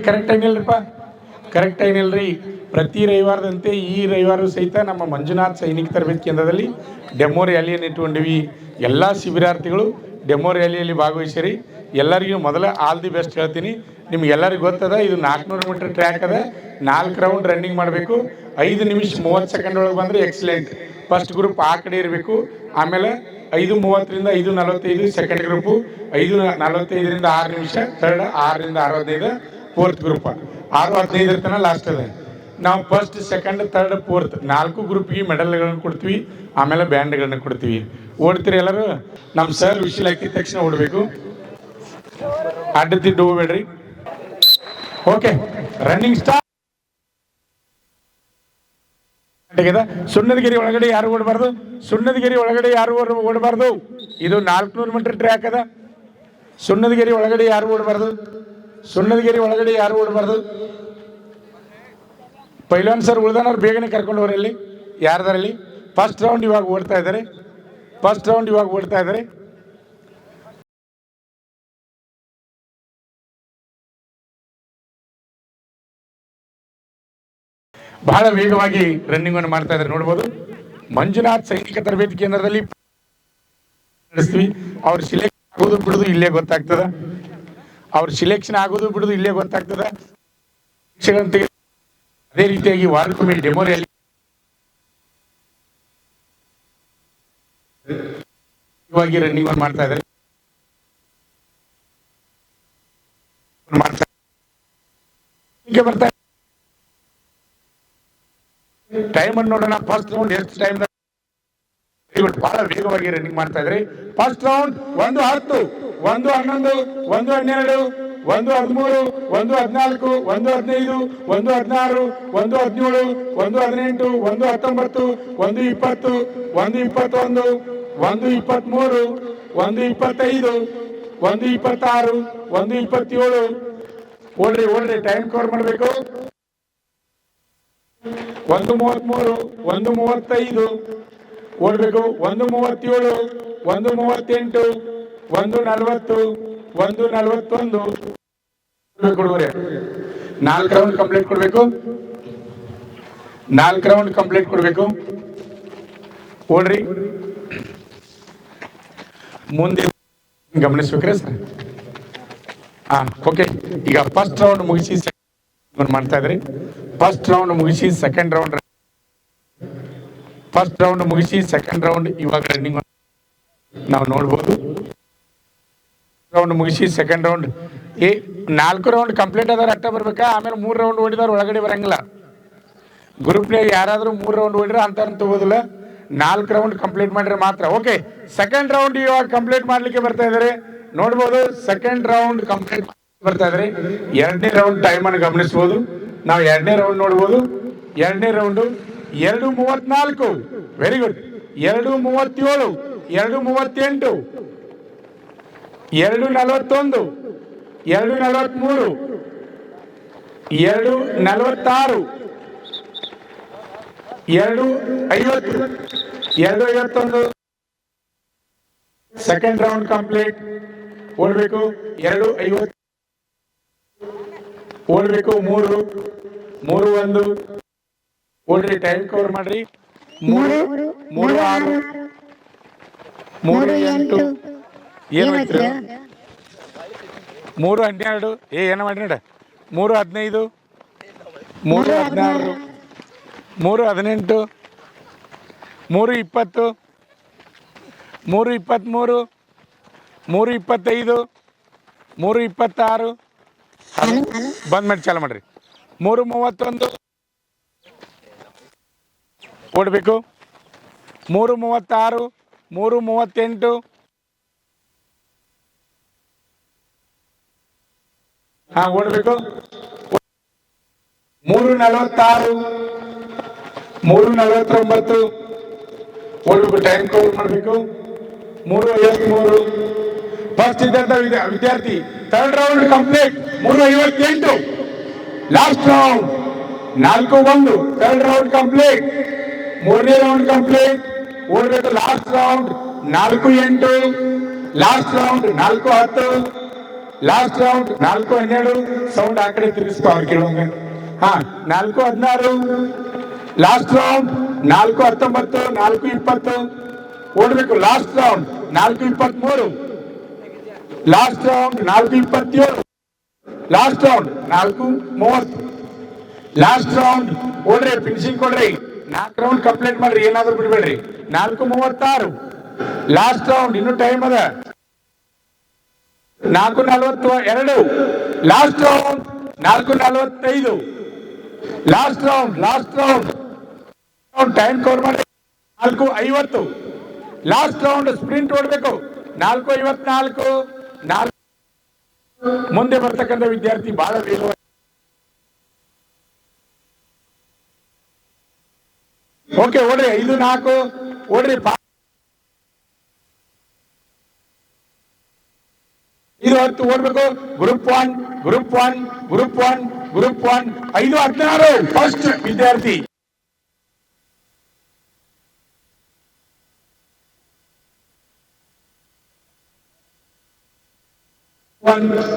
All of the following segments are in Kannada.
ಕರೆಕ್ಟಾಗಿ ನಿಲ್ರಿಪ್ಪ, ಕರೆಕ್ಟಾಗಿ ನಿಲ್ರಿ. ಪ್ರತಿ ರವಿವಾರದಂತೆ ಈ ರವಿವಾರ ಸಹಿತ ನಮ್ಮ ಮಂಜುನಾಥ್ ಸೈನಿಕ ತರಬೇತಿ ಕೇಂದ್ರದಲ್ಲಿ ಡೆಮೋ ರ್ಯಾಲಿಯನ್ನು ಇಟ್ಕೊಂಡಿವಿ. ಎಲ್ಲ ಶಿಬಿರಾರ್ಥಿಗಳು ಡೆಮೋ ರ್ಯಾಲಿಯಲ್ಲಿ ಭಾಗವಹಿಸಿರಿ. ಎಲ್ಲರಿಗೂ ಮೊದಲ ಆಲ್ ದಿ ಬೆಸ್ಟ್ ಹೇಳ್ತೀನಿ. ನಿಮ್ಗೆಲ್ಲರಿಗೂ ಗೊತ್ತದ, ಇದು 400 ಮೀಟರ್ ಟ್ರ್ಯಾಕ್ ಅದ. 4 ರೌಂಡ್ ರನ್ನಿಂಗ್ ಮಾಡಬೇಕು. 5 ನಿಮಿಷ 30 ಸೆಕೆಂಡ್ ಒಳಗೆ ಬಂದರೆ ಎಕ್ಸಲೆಂಟ್. ಫಸ್ಟ್ ಗ್ರೂಪ್ ಆ ಕಡೆ ಇರಬೇಕು. ಆಮೇಲೆ 5:30ರಿಂದ 5:45 ಸೆಕೆಂಡ್ ಗ್ರೂಪು, 5:45ರಿಂದ 6 ನಿಮಿಷ ಥರ್ಡ್, 6ರಿಂದ 6:15 ಫೋರ್ತ್ ಗ್ರೂಪ್, 6:15 ತನಕ ಲಾಸ್ಟ್ ಅದ. ನಾವು ಫಸ್ಟ್ ಸೆಕೆಂಡ್ ಥರ್ಡ್ ಫೋರ್ತ್ 4 ಗ್ರೂಪ್ಗೆ ಮೆಡಲ್ಗಳನ್ನು ಕೊಡ್ತೀವಿ, ಆಮೇಲೆ ಬ್ಯಾಂಡ್ಗಳನ್ನು ಕೊಡ್ತೀವಿ. ಓಡ್ತೀರಿ ಎಲ್ಲರೂ? ನಮ್ಮ ಸರ್ ವಿಷಲ್ ಹಾಕಿದ ತಕ್ಷಣ ಓಡಬೇಕು, ಅಡ್ಡದಿಡ್ಡು ಹೋಗ್ಬೇಡ್ರಿ. Okay, running start. ಸುಣ್ಣದಗಿರಿ ಒಳಗಡೆ ಯಾರು ಓಡಬಾರ್ದು, ಸುಣ್ಣದಗಿರಿ ಒಳಗಡೆ ಯಾರು ಓಡಬಾರ್ದು. ಇದು 400 ಮೀಟರ್ ಟ್ರ್ಯಾಕ್ ಅದ. ಸುಣ್ಣದಗಿರಿ ಒಳಗಡೆ ಯಾರು ಓಡಬಾರ್ದು, ಸುಣ್ಣದಗಿರಿ ಒಳಗಡೆ ಯಾರು ಓಡಬಾರ್ದು. ಪೈಲ್ವಾನ್ ಸರ್ ಉಳ್ದಾನವ್ರು ಬೇಗನೆ ಕರ್ಕೊಂಡು ಹೋಗ್ರಿ. ಅಲ್ಲಿ ಯಾರ್ದಾರಲ್ಲಿ ಫಸ್ಟ್ ರೌಂಡ್ ಇವಾಗ ಓಡ್ತಾ ಇದ್ದಾರೆ, ಫಸ್ಟ್ ರೌಂಡ್ ಇವಾಗ ಓಡ್ತಾ ಇದ್ದಾರೆ. ಬಹಳ ವೇಗವಾಗಿ ರನ್ನಿಂಗ್ ಅನ್ನು ಮಾಡ್ತಾ ಇದ್ದಾರೆ, ನೋಡ್ಬೋದು. ಮಂಜುನಾಥ್ ಸೈನಿಕ ತರಬೇತಿ ಕೇಂದ್ರದಲ್ಲಿ ನಡೆಸ್ತೀವಿ. ಅವ್ರ ಸಿಲೆಕ್ಷನ್ ಆಗೋದು ಬಿಡುದು ಇಲ್ಲೇ ಗೊತ್ತಾಗ್ತದ, ಅವ್ರ ಸಿಲೆಕ್ಷನ್ ಆಗೋದು ಬಿಡುದು ಇಲ್ಲೇ ಗೊತ್ತಾಗ್ತದ. ಅದೇ ರೀತಿಯಾಗಿ ವಾರಕ್ಕೊಮ್ಮೆ ಡೆಮೋ ರ್ಯಾಲಿ ರನ್ನಿಂಗ್ ಮಾಡ್ತಾ ಇದ್ದಾರೆ. ಬರ್ತಾ ಟೈಮ್ ಅನ್ನು ನೋಡೋಣ. ಫಸ್ಟ್ ರೌಂಡ್ ಎಷ್ಟು ಟೈಮ್, ಬಹಳ ವೇಗವಾಗಿ ರನ್ನಿಂಗ್ ಮಾಡ್ತಾ ಇದ್ದಾರೆ. First round 1:10, 1:11, 1:12, 1:13, 1:14, 1:15, 1:16, 1:17, 1:18, 1:19, 1:20, 1:21, 1:23, 1:25, 1:26, 1:27. ಓಡ್ರಿ, ಟೈಮ್ ಕವರ್ ಮಾಡಬೇಕು. 1:33, 1:35 ಓಡಬೇಕು. 1:37, 1:38, 1:40, 1:41 ಕೊಡುವರೆ. 4 ರೌಂಡ್ ಕಂಪ್ಲೀಟ್ ಕೊಡಬೇಕು, 4 ರೌಂಡ್ ಕಂಪ್ಲೀಟ್ ಕೊಡಬೇಕು. ಓಡ್ರಿ, ಮುಂದೆ ಗಮನಿಸ್ಬೇಕ್ರೆ ಸರ್. ಓಕೆ, ಈಗ ಫಸ್ಟ್ ರೌಂಡ್ ಮುಗಿಸಿ ಮಾಡ್ತಾ ಇದ್ರಿ. ಫಸ್ಟ್ ರೌಂಡ್ ಮುಗಿಸಿ ಸೆಕೆಂಡ್ ರೌಂಡ್, ಫಸ್ಟ್ ರೌಂಡ್ ಮುಗಿಸಿ ಸೆಕೆಂಡ್ ರೌಂಡ್ ಇವಾಗ ರನ್ನಿಂಗ್ ನಾವು ನೋಡ್ಬೋದು. ರೌಂಡ್ ಮುಗಿಸಿ ಸೆಕೆಂಡ್ ರೌಂಡ್ 4 ರೌಂಡ್ ಕಂಪ್ಲೀಟ್ ಆದವ್ರು ಅಟ್ಟ ಬರ್ಬೇಕಾ. ಆಮೇಲೆ 3 ರೌಂಡ್ ಓಡಿದವ್ರು ಒಳಗಡೆ ಬರಂಗಿಲ್ಲ. ಗ್ರೂಪ್ನಾಗ ಯಾರಾದ್ರೂ 3 ರೌಂಡ್ ಓಡಿದ್ರೆ ಅಂತ ತಗೋದಿಲ್ಲ. 4 ರೌಂಡ್ ಕಂಪ್ಲೀಟ್ ಮಾಡಿದ್ರೆ ಮಾತ್ರ. ಓಕೆ, ಸೆಕೆಂಡ್ ರೌಂಡ್ ಇವಾಗ ಕಂಪ್ಲೀಟ್ ಮಾಡ್ಲಿಕ್ಕೆ ಬರ್ತಾ ಇದ್ದಾರೆ, ನೋಡ್ಬೋದು. ಸೆಕೆಂಡ್ ರೌಂಡ್ ಕಂಪ್ಲೀಟ್ ಬರ್ತಾ ಇದ್ದಾರೆ. 2ನೇ ರೌಂಡ್ ಟೈಮ್ ಅನ್ನು ಗಮನಿಸಬಹುದು. ನಾವು 2ನೇ ರೌಂಡ್ ನೋಡ್ಬೋದು. 2ನೇ round 2:34, very good. 2:37, 2:38, 2:41, 2:43, 2:46, 2:50, 2:51. Second round complete. ಓಡಬೇಕು 2:50, ಓಡಬೇಕು 3:1 ಓಡ್ರಿ. ಟೈಮ್ ಕವರ್ ಮಾಡ್ರಿ. 3:6, 3:8 ಏನು ಮಾಡ್ತೀರ? 3:12 ಏನು ಮಾಡಿ ನೋಡ. 3:15, 3:16, 3:18, 3:20, 3:23, 3:25, 3:26 ಬಂದ್ ಮಾಡಿ ಚಾಲು ಮಾಡ್ರಿ. 3:31 ಓಡಬೇಕು. 3:36, 3:38 ಓಡಬೇಕು. 3:46, 3:49 ಓಡಬೇಕು. ಟೈಮ್ ಕವರ್ ಮಾಡಬೇಕು. 3:53 ಫಸ್ಟ್ ಇದ್ದಂತ ವಿದ್ಯಾರ್ಥಿ. Third round complete. 3:58 last round. 4:1 third round complete. 3ನೇ ರೌಂಡ್ ಕಂಪ್ಲೀಟ್. ಓಡಬೇಕು. Last round 4:8, last round 4:10, last round 4-12 sound ಆ ಕಡೆ ತಿರುಗಿಸ್ಕೊ ಅವ್ರು ಕೇಳೋಂಗ. ಹಾ 4-16 ಲಾಸ್ಟ್ ರೌಂಡ್. 4-19 4-20 ಓಡ್ಬೇಕು. Last round 4-23 last round. 4-27 last round. 4-30 last round. ಓಡ್ರಿ ಫಿನಿಶಿಂಗ್ ಕೊಡ್ರಿ. 4 ರೌಂಡ್ ಕಂಪ್ಲೀಟ್ ಮಾಡ್ರಿ, ಏನಾದ್ರು ಬಿಡ್ಬೇಡ್ರಿ. 4-36 ಲಾಸ್ಟ್ ರೌಂಡ್. ಇನ್ನು ಟೈಮ್ ಅದ. 4-42 last round. 4-45 last round. Last round time cover ಮಾಡಿ. 4-50 ಲಾಸ್ಟ್ ರೌಂಡ್. ಸ್ಪ್ರಿಂಟ್ ಓಡಬೇಕು. 4-54 ಮುಂದೆ ಬರ್ತಕ್ಕಂಥ ವಿದ್ಯಾರ್ಥಿ ಬಹಳ ವೇಗವಾಗಿ. ಓಕೆ ಓಡ್ರಿ. 5-4 ಓಡ್ರಿ. 5-10 ಓಡ್ಬೇಕು. Group 1 group 1 group 1 group 1. 5-16 first ವಿದ್ಯಾರ್ಥಿ.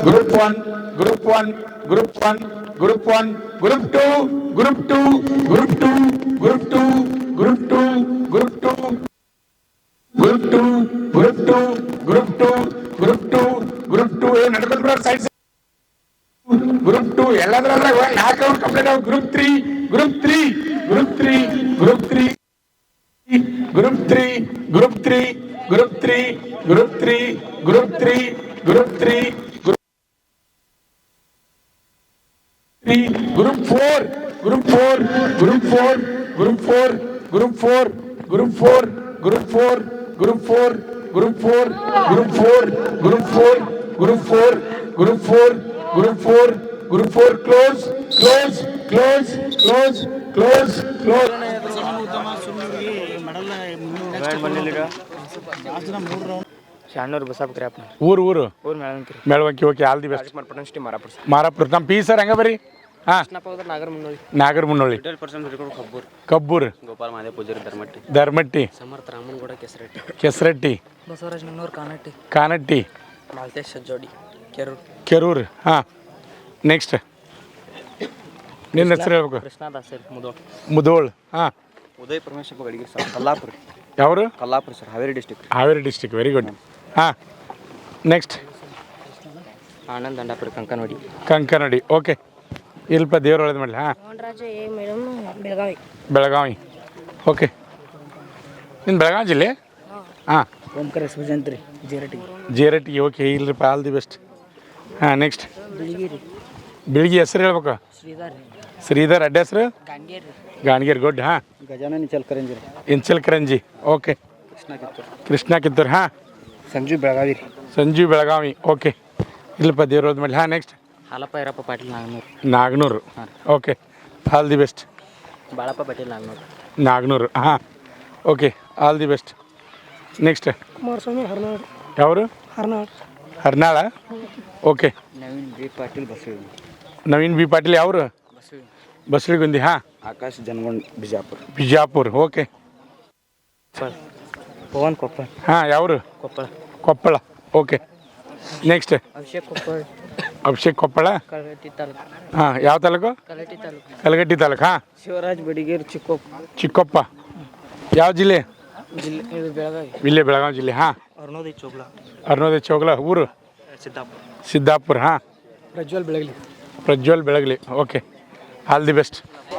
Group 1 group 1 group 1 group 1 group 2 group 2 group 2 group 2 group 2 group 2 group 2 group 2 group 2 group 2 group 2 ಏ ನಡ್ಕೊಂಡ್ರ ಸೈಡ್ ಗ್ರೂಪ್ 2 ಎಲ್ಲದರಲ್ಲ 4 ರೌಂಡ್ ಕಂಪ್ಲೀಟ್ ಆಗ. Group 3 group 3 group 3 group 3 group 3 group 3 group 3 group 3 group 3 group 3 group 4 group 4 group 4 group 4 group 4 group 4 group 4 group 4 group 4 group 4 group 4 group 4 group 4 group 4 group 4 close close close close close close. Shanur Basapura ಊರು ಊರು ಊರು Melavanki Melavanki. Okay all the best. ಮಾಡ್ಪಟ್ಟೆ ಮಾರಾಪುರ ಮಾರಾಪುರ. ನಮ್ಮ ಪಿ ಸರ್ ಹೆಂಗ ಬರ್ರಿ. ಹಾಂ ನಾಗರ ಮುನ್ನೋಳಿ ಕಬ್ಬೂರ್ ಕಬ್ಬೂರ್ ಗೋಪಾಲ ಮಾದೇ ಪೂಜಾರಿ ಧರ್ಮಟ್ಟಿ ಧರ್ಮಟ್ಟಿ ಸಮರ್ಥ ರಾಮನಗೌಡ ಕೆಸರಟ್ಟಿ ಕೆಸರಟ್ಟಿ ಬಸವರಾಜ್ ನಿನ್ನೂರು ಕಾನಟ್ಟಿ ಕಾನಟ್ಟಿ ಮಾಲ್ತೇಶ್ ಜೋಡಿ ಕೆರೂರು ಕೆರೂರು. ಹಾಂ ನೆಕ್ಸ್ಟ್ ನಿನ್ನ ಹೆಸರು ಹೇಳ್ಬೇಕು. ಕೃಷ್ಣದಾಸ್ ಮುದೋಳ್ ಮುದೋಳ್. ಹಾಂ ಉದಯ್ ಪರಮೇಶ್ವರ ಗಡಿಗೆ ಸರ್ ಕಲ್ಲಾಪುರ ಯಾವರು? Kallapura sir Haveri district. Haveri district. Very good. ಹಾಂ ನೆಕ್ಸ್ಟ್ ಆನಂದ್ ದಂಡಾಪುರ ಕಂಕನವಾಡಿ ಕಂಕನಡಿ. ಓಕೆ ಇಲ್ಪ ದೇವ್ರು ಒಳ್ಳೇದು ಮಾಡಲಿ. ಹಾಂ ಮೇಡಮ್ ಬೆಳಗಾವಿ ಬೆಳಗಾವಿ. ಓಕೆ ನಿನ್ನ ಬೆಳಗಾವಿ ಜಿಲ್ಲೆ. ಹಾಂ ಓಂಕಾರ ಸುಜಂತ್ರಿ ಜೇರಟಿ ಜೇರಟಿ. ಓಕೆ ಇಲ್ರಿಪ್ಪ ಆಲ್ ದಿ ಬೆಸ್ಟ್. ಹಾಂ ನೆಕ್ಸ್ಟ್ ಬಿಳಿಗಿರಿ ಬೆಳಿಗ್ಗೆ ಹೆಸರು ಹೇಳ್ಬೇಕು. ಶ್ರೀಧರ್ ಶ್ರೀಧರ್. ಅಡ್ಡ ಹೆಸರು ಗಾಂಗೇರಿ ಗಾಣಗೇರಿ. ಗುಡ್. ಹಾಂ ಗಜಾನನ ಚಲ್ಕರಂಜಿ ಇಂಚಲ್ ಕರಂಜಿ. ಓಕೆ ಕೃಷ್ಣ ಕಿತ್ತೂರು ಕೃಷ್ಣ ಕಿತ್ತೂರು. ಹಾಂ ಸಂಜು ಬೆಳಗಾವಿ ಸಂಜೀವ್ ಬೆಳಗಾವಿ. ಓಕೆ ಇಲ್ಲಪ್ಪ ದೇವ್ರು ಹೋದ ಮೇಲೆ. ಹಾಂ next Halappa Irappa Patil Naganur Naganur. Okay all the best. Balappa Patil Naganur Naganur. ಹಾಂ okay all the best. Next Kumaraswamy Harnad ಯಾವರು? Harnad Harnal. Okay Naveen B Patil Basavi Naveen B Patil. ಯಾವರು? ಬಸವಿ ಬಸಳಿಗುಂದಿ. ಹಾಂ ಆಕಾಶ್ ಜನಗೊಂಡ್ ಬಿಜಾಪುರ ಬಿಜಾಪುರ್. ಓಕೆ ಪವನ್ ಕೊಪ್ಪಳ. ಹಾಂ ಯಾವರು? ಕೊಪ್ಪಳ ಕೊಪ್ಪಳ. Okay next Abhishek Koppal Abhishek Koppal. ಕಲಗಟ್ಟಿ ತಾಲೂಕು. ಹಾಂ ಯಾವ ತಾಲೂಕು? ಕಲಗಟ್ಟಿ ತಾಲೂಕು. ಕಲಗಟ್ಟಿ ತಾಲೂಕು. ಹಾಂ ಶಿವರಾಜ್ ಬಡಿಗೇರ್ ಚಿಕ್ಕೋಪ್ ಚಿಕ್ಕೊಪ್ಪ. ಯಾವ ಜಿಲ್ಲೆ? ಜಿಲ್ಲೆ ಇದು ಬೆಳಗಾವಿ. ಇಲ್ಲೇ ಬೆಳಗಾವಿ ಜಿಲ್ಲೆ. ಹಾಂ ಅರುಣೋದಯ ಚೋಗ್ಲಾ ಅರುಣೋದಯ ಚೌಗಲ. ಊರು? ಸಿದ್ದಾಪುರ. ಸಿದ್ದಾಪುರ. ಹಾಂ Prajwal Belagali. Prajwal Belagali. Okay all the best.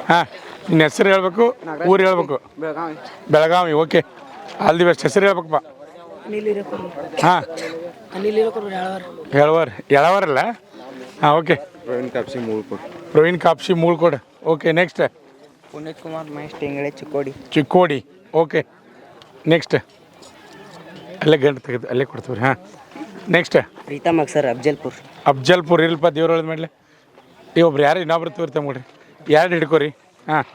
ಹಾಂ ನಿನ್ನ ಹೆಸರು ಹೇಳ್ಬೇಕು, ಊರು ಹೇಳ್ಬೇಕು. Belagavi. Belagavi. Okay all the best. ಹೆಸರು ಹೇಳ್ಬೇಕಪ್ಪ. ಅನಿಲ್ ಹಿರೇಕೂರು ಹಾಂ ಅನಿಲ್ ಹಿರೇಕೂರು ಯಾಳವಾರ ಎಳವರ್. ಎಳವರಲ್ಲ. ಹಾಂ okay Praveen Kapsi Mulkod. Praveen Kapsi Mulkod. Okay next Puneeth Kumar Mahesh Tengale Chikkodi. Chikkodi. Okay next ಅಲ್ಲೇ ಗಂಟು ತೆಗೆದು ಅಲ್ಲೇ ಕೊಡ್ತೀವಿ. ಹಾಂ ನೆಕ್ಸ್ಟ್ ಪ್ರೀತಮ್ ಅಕ್ಸರ್ ಅಫ್ಜಲ್ಪುರ್. ಅಫ್ಜಲ್ಪುರ್. ಇಲ್ಪ ದೇವ್ರ ಒಳದು ಮಾಡಲಿ. ಈ ಒಬ್ರು ಯಾರು ಇನ್ನೊಬ್ರು ತೋರ್ತಾ ಮಾಡ್ರಿ. ಯಾರು ಹಿಡ್ಕೋರಿ. ಹಾಂ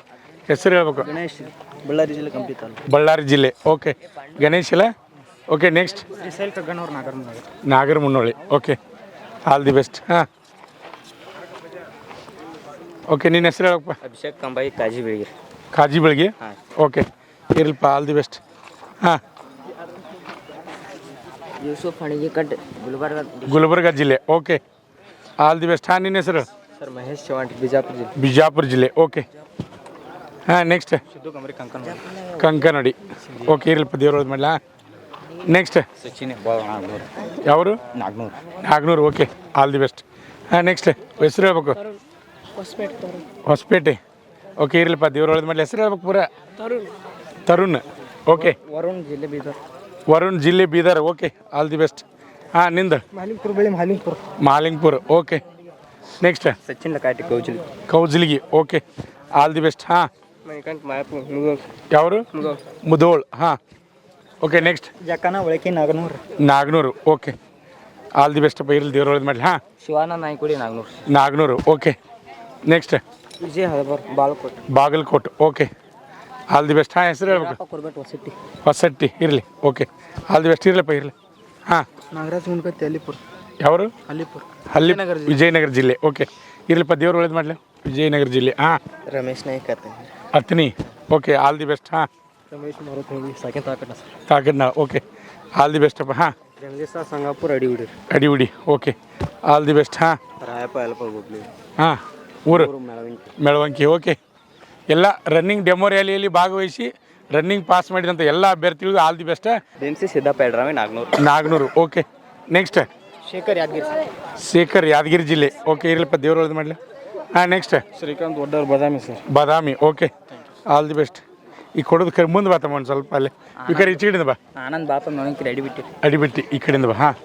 ಹೆಸರು ಹೇಳ್ಬೇಕು. ಗಣೇಶ್ ಬಳ್ಳಾರಿ ಜಿಲ್ಲೆ ಕಂಪ್ಲಿ ತಾಲೂಕು. ಬಳ್ಳಾರಿ ಜಿಲ್ಲೆ. ಓಕೆ ಗಣೇಶ್ ಇಲ್ಲ. ಓಕೆ ನೆಕ್ಸ್ಟ್ ಶ್ರೀಶೈಲ್ ಕಗ್ಗನವ್ರು Nagaramunnoli. Nagara Munnoli. Okay all the best. ಹಾಂ ಓಕೆ ನಿನ್ನ ಹೆಸರು ಹೇಳಪ್ಪ. ಅಭಿಷೇಕ್ ಕಂಬಾಯಿ ಕಾಜಿ ಬೆಳಗಿರಿ. ಕಾಜಿ ಬೆಳಗ್ಗೆ. ಹಾಂ ಓಕೆ ಇರಲ್ಪ ಆಲ್ ದಿ ಬೆಸ್ಟ್. ಹಾಂ ಯೂಸುಫ್ ಹಣಿಗಿಕಡ್ ಗುಲ್ಬರ್ಗ ಗುಲ್ಬರ್ಗ ಜಿಲ್ಲೆ. Okay, all the best. ಹಾಂ, ನಿನ್ನ ಹೆಸರು? ಸರ್ ಮಹೇಶ್ ಚವಾಣ್ ಬಿಜಾಪುರ ಜಿಲ್ಲೆ. ಬಿಜಾಪುರ ಜಿಲ್ಲೆ. ಓಕೆ. ಹಾಂ, ನೆಕ್ಸ್ಟ್ ಸಿದ್ದು ಕಮರಿ ಕಂಕನ್ ಕಂಕನಡಿ. ಓಕೆ, ಇರಲ್ಪ ದೇವ್ರೊಳದು ಮಾಡಲ. ನೆಕ್ಸ್ಟ್ ಸಚಿನ್ ಯಾವರು? Nagnur. Nagnur. Okay, all the best. ಹಾಂ, ನೆಕ್ಸ್ಟ್ ಹೆಸರು ಹೇಳ್ಬೇಕು? ಹೊಸಪೇಟೆ ತರುಣ್. ಹೊಸಪೇಟೆ. ಓಕೆ, ಇರಲಿಪ್ಪ ದೇವ್ರೊಳದು ಮಾಡಲಿ. ಹೆಸರು ಹೇಳ್ಬೇಕು ಪೂರ? ತರುಣ್. ತರುಣ್. ಓಕೆ, ವರುಣ್ ಜಿಲ್ಲೆ ಬೀದರ್. ವರುಣ್ ಜಿಲ್ಲೆ Bidar. Okay, all the best. ಹಾಂ, ನಿಂದು? ಮಾಲಿಂಗ್ಪುರ ಬಳಿ Malingpur. Okay, next Sachin Lakati Kaujali. Kaujalgi. Okay, all the best. ಹಾಂ, ಮಣಿಕಂಠ ಮಾಯಾಪುರ ಮುಗೋಲ್. ಯಾವರು? ಮುಧೋಳ್. ಹಾಂ, okay, next Jakkana Olaki Naganur. Nagnur. Okay, all the best ಅಪ್ಪ, ಇರಲಿ ದೇವ್ರೊಳದು ಮಾಡಲಿ. ಹಾಂ, Shivananda Naykudi Nagnur. Nagnur. Okay, next Vijay Halabar Balkot. Bagalkot. Okay, all the best. ಹಾಂ, ಹೆಸರು ಹೇಳ್ಬೇಕು? ಕೊರ್ಬೆಟ್ ಹೊಸಟ್ಟಿ. ಹೊಸಟ್ಟಿ. ಇರಲಿ. Okay, all the best. ಇರಲಪ್ಪ, ಇರಲಿ. ಹಾಂ, ನಾಗರಾಜ್ ಮುನ್ಕತ್ತಿ ಅಲಿಪುರ. ಯಾವರು? ಅಲಿಪುರ. ವಿಜಯನಗರ ಜಿಲ್ಲೆ. ಓಕೆ, ಇರಲಿಪ್ಪ ದೇವ್ರು ಒಳ್ಳೇದು ಮಾಡಲಿ. ವಿಜಯನಗರ ಜಿಲ್ಲೆ. ಹಾಂ, Ramesh Nayka Athni. Okay, all the best. ಹಾಂ, ರಮೇಶ್ ಮಾರುತ್ ಹೋಗಿ ಸಾಕಿನ ತಾಕಟ್ಟ ಸರ್. ತಾಕಡ್ನ. ಓಕೆ, ಆಲ್ ದಿ ಬೆಸ್ಟ್ ಅಪ್ಪ. ಹಾಂ, Rangesha Sangapura Adivadi. Adivadi. Okay, all the best. ಹಾಂ, ರಾಯಪ್ಪ ಎಲ್ಪ ಗುಬ್ಲಿ. ಹಾಂ, ಊರು ಮೆಳವಂಕಿ. ಮೆಳವಂಕಿ. ಓಕೆ, ಎಲ್ಲ ರನ್ನಿಂಗ್ ಡೆಮೋ ರ್ಯಾಲಿಯಲ್ಲಿ ಭಾಗವಹಿಸಿ ರನ್ನಿಂಗ್ ಪಾಸ್ ಮಾಡಿದಂಥ ಎಲ್ಲ ಅಭ್ಯರ್ಥಿಗಳಿಗೂ ಆಲ್ ದಿ ಬೆಸ್ಟ್. ಡೆನ್ಸಿ ಸಿದ್ದಪ್ಪ ಎಡ್ರಾಮಿ ನಾಗ್ನೂರು. ನಾಗ್ನೂರು. Okay, next Shekhar Yadgiri. ಶೇಖರ್ ಯಾದಗಿರಿ ಜಿಲ್ಲೆ. ಓಕೆ, ಇರಲಿಪ್ಪ ದೇವ್ರು ಒಳ್ಳೇದು ಮಾಡಲಿ. ಹಾಂ, ನೆಕ್ಸ್ಟ್ ಶ್ರೀಕಾಂತ್ ಒಡ್ಡವ್ರು Badami sir. Badami. Okay, all the best. ಈಗ ಕೊಡೋದು ಕರೆ ಮುಂದೆ ಬಾತಮ್ಮ ಒಂದು ಸ್ವಲ್ಪ ಅಲ್ಲೇ ಈ ಕಡೆ ಈಚೆ ಕಡೆಯಿಂದ ಬಾ. ಆನಂದ್ ಬಾಪ ಮೆಳವಂಕಿ ಅಡಿಬಿಟ್ಟಿ. ಅಡಿಬಿಟ್ಟಿ ಈ ಕಡೆಯಿಂದ ಬಾ. ಹಾಂ,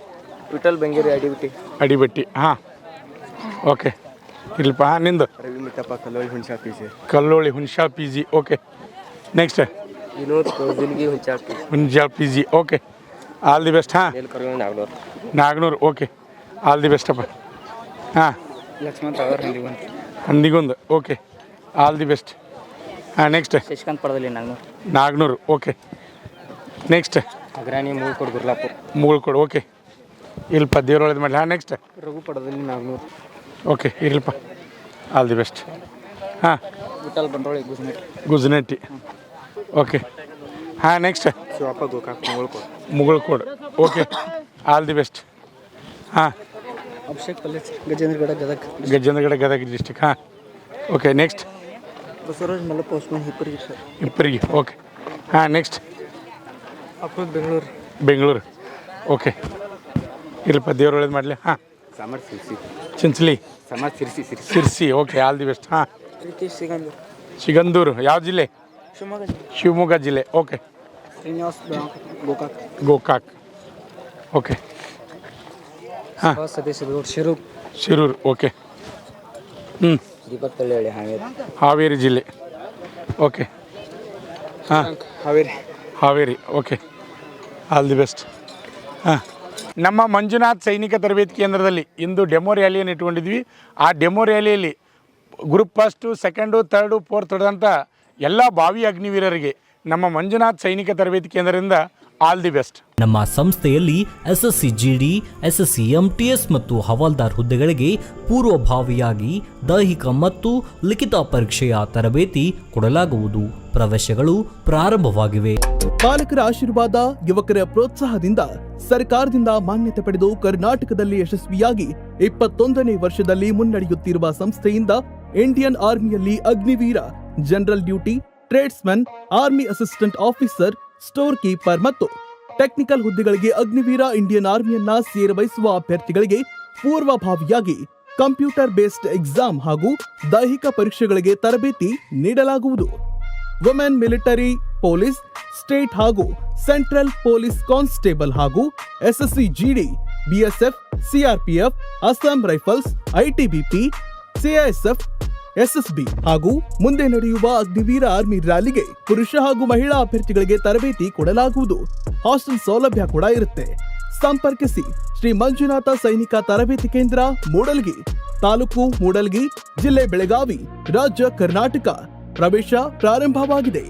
ವಿಠಲ್ ಬೆಂಗೇರಿ ಅಡಿಬಿಟ್ಟಿ. ಅಡಿಬಿಟ್ಟಿ. ಹಾಂ, ಓಕೆ, ಇಲ್ಲಪ್ಪ. ಹಾಂ, ನಿಂದು? Ravi Mittappa Kalloli Hunasa P G. Kalloli Hunasa P G. Okay, next Vinod Kaujalgi Hunasa P G. Hunasa P G. Okay, all the best. ಹಾಂ, Nagnur. Nagnur. Okay, all the best ಅಪ್ಪ. ಹಾಂ, ಲಕ್ಷ್ಮಣ್ ತಾವರ್ ಹಿಂದಿಗೊಂದು. ಹಂದಿಗೊಂದು. Okay, all the best. ಹಾಂ, ನೆಕ್ಸ್ಟ್ ಶಶಿಕಾಂತ್ ಪಡದಲ್ಲಿ Nagnur. Nagnur. Okay, next Agrani Mulkod Gurlapur. Mugulkod. Okay, ಇಲ್ಲಪ್ಪ ದೇವ್ರು ಒಳ್ಳೇದು ಮಾಡಲಿ. ಹಾಂ, ನೆಕ್ಸ್ಟ್ ರಘು ಪಡದಲ್ಲಿ ನಾಗ್ನೂರು. ಓಕೆ, ಇರಲಿಪ್ಪ, ಆಲ್ ದಿ ಬೆಸ್ಟ್. ಹಾಂ, ವಿಠಲ್ ಬಂಡೋಳಿ ಗುಜ್ನಟ್ಟಿ. ಗುಜ್ನಟ್ಟಿ. ಓಕೆ, ಹಾಂ, next Shivappa Gokak Mulkod. Mugulkod. Okay, all the best. ಹಾಂ, ಅಭಿಷೇಕ್ ಪಲ್ಲೇಜ್ ಗಜೇಂದ್ರಗಡ ಗದಗ. ಗಜೇಂದ್ರಗಡ ಗದಗ ಡಿಸ್ಟಿಕ್. ಹಾಂ, okay, next Basavaraj Mallappa Usman Hipparagi sir. ಇಬ್ಬರಿಗೆ. ಓಕೆ, ಹಾಂ, ನೆಕ್ಸ್ಟ್ ಅಪ್ರೂದ್ ಬೆಂಗಳೂರು. ಬೆಂಗಳೂರು. ಓಕೆ, ಇಲ್ಲಪ್ಪ ದೇವ್ರು ಒಳ್ಳೇದು ಮಾಡಲಿ. ಹಾಂ, Samar Sirsi. Chinchali. Samar Sirsi Sirsi. Okay, all the best. ಹಾಂ, ಪ್ರೀತೇಶ್ ಸಿಗಂದೂರು. ಸಿಗಂದೂರು. ಯಾವ ಜಿಲ್ಲೆ? ಶಿವಮೊಗ್ಗ. ಶಿವಮೊಗ್ಗ ಜಿಲ್ಲೆ. ಓಕೆ, ಶ್ರೀನಿವಾಸ್ ಗೋಕಾಕ್. ಗೋಕಾಕ್. ಓಕೆ, ಹಾಂ, ಸತೀಶ್ ಶಿರೂರ್. ಶಿರೂರು. ಓಕೆ, ಹ್ಞೂ, ದೀಪಕ್ ತಳ್ಳಿ ಹಾವೇರಿ. ಹಾವೇರಿ ಜಿಲ್ಲೆ. ಓಕೆ, ಹಾಂ, Haveri. Haveri. Okay, all the best. ಹಾಂ, ನಮ್ಮ ಮಂಜುನಾಥ್ ಸೈನಿಕ ತರಬೇತಿ ಕೇಂದ್ರದಲ್ಲಿ ಇಂದು ಡೆಮೋ ರ್ಯಾಲಿಯನ್ನು ಇಟ್ಕೊಂಡಿದ್ವಿ. ಆ ಡೆಮೋ ರ್ಯಾಲಿಯಲ್ಲಿ group first, second, third, fourth ಹೊಡೆದಂಥ ಎಲ್ಲ ಭಾವಿ ಅಗ್ನಿವೀರರಿಗೆ ನಮ್ಮ ಮಂಜುನಾಥ್ ಸೈನಿಕ ತರಬೇತಿ ಕೇಂದ್ರದಿಂದ ಆಲ್ ದಿ ಬೆಸ್ಟ್. ನಮ್ಮ ಸಂಸ್ಥೆಯಲ್ಲಿ ಎಸ್ಎಸ್ಸಿ ಜಿಡಿ, ಎಸ್ಎಸ್ಸಿ ಎಂಟಿಎಸ್ ಮತ್ತು ಹವಾಲ್ದಾರ್ ಹುದ್ದೆಗಳಿಗೆ ಪೂರ್ವಭಾವಿಯಾಗಿ ದೈಹಿಕ ಮತ್ತು ಲಿಖಿತ ಪರೀಕ್ಷೆಯ ತರಬೇತಿ ಕೊಡಲಾಗುವುದು. ಪ್ರವೇಶಗಳು ಪ್ರಾರಂಭವಾಗಿವೆ. ಪಾಲಕರ ಆಶೀರ್ವಾದ, ಯುವಕರ ಪ್ರೋತ್ಸಾಹದಿಂದ ಸರ್ಕಾರದಿಂದ ಮಾನ್ಯತೆ ಪಡೆದು ಕರ್ನಾಟಕದಲ್ಲಿ ಯಶಸ್ವಿಯಾಗಿ 21ನೇ ವರ್ಷದಲ್ಲಿ ಮುನ್ನಡೆಯುತ್ತಿರುವ ಸಂಸ್ಥೆಯಿಂದ ಇಂಡಿಯನ್ ಆರ್ಮಿಯಲ್ಲಿ ಅಗ್ನಿವೀರ, general duty, tradesman, army assistant officer, store keeper ಮತ್ತು ಟೆಕ್ನಿಕಲ್ ಹುದ್ದೆಗಳಿಗೆ ಅಗ್ನಿವೀರ ಇಂಡಿಯನ್ ಆರ್ಮಿಯನ್ನ ಸೇರಬಯಸುವ ಅಭ್ಯರ್ಥಿಗಳಿಗೆ ಪೂರ್ವಭಾವಿಯಾಗಿ ಕಂಪ್ಯೂಟರ್ ಬೇಸ್ಡ್ ಎಕ್ಸಾಮ್ ಹಾಗೂ ದೈಹಿಕ ಪರೀಕ್ಷೆಗಳಿಗೆ ತರಬೇತಿ ನೀಡಲಾಗುವುದು. ವುಮೆನ್ ಮಿಲಿಟರಿ, ಪೊಲೀಸ್, ಸ್ಟೇಟ್ ಹಾಗೂ ಸೆಂಟ್ರಲ್ ಪೊಲೀಸ್ ಕಾನ್ಸ್ಟೇಬಲ್ ಹಾಗೂ SSC GD, BSF, CRPF, Assam rifles, ITBP, CISF, SSB ಹಾಗೂ ಮುಂದೆ ನಡೆಯುವ ಅಗ್ನಿವೀರ ಆರ್ಮಿ ರ್ಯಾಲಿಗೆ ಪುರುಷ ಹಾಗೂ ಮಹಿಳಾ ಅಭ್ಯರ್ಥಿಗಳಿಗೆ ತರಬೇತಿ ಕೊಡಲಾಗುವುದು. ಹಾಸ್ಟೆಲ್ ಸೌಲಭ್ಯ ಕೂಡ ಇರುತ್ತೆ. ಸಂಪರ್ಕಿಸಿ ಶ್ರೀ ಮಂಜುನಾಥ ಸೈನಿಕ ತರಬೇತಿ ಕೇಂದ್ರ, ಮೂಡಲ್ಗಿ, ತಾಲೂಕು ಮೂಡಲ್ಗಿ, ಜಿಲ್ಲೆ ಬೆಳಗಾವಿ, ರಾಜ್ಯ ಕರ್ನಾಟಕ. ಪ್ರವೇಶ ಪ್ರಾರಂಭವಾಗಿದೆ.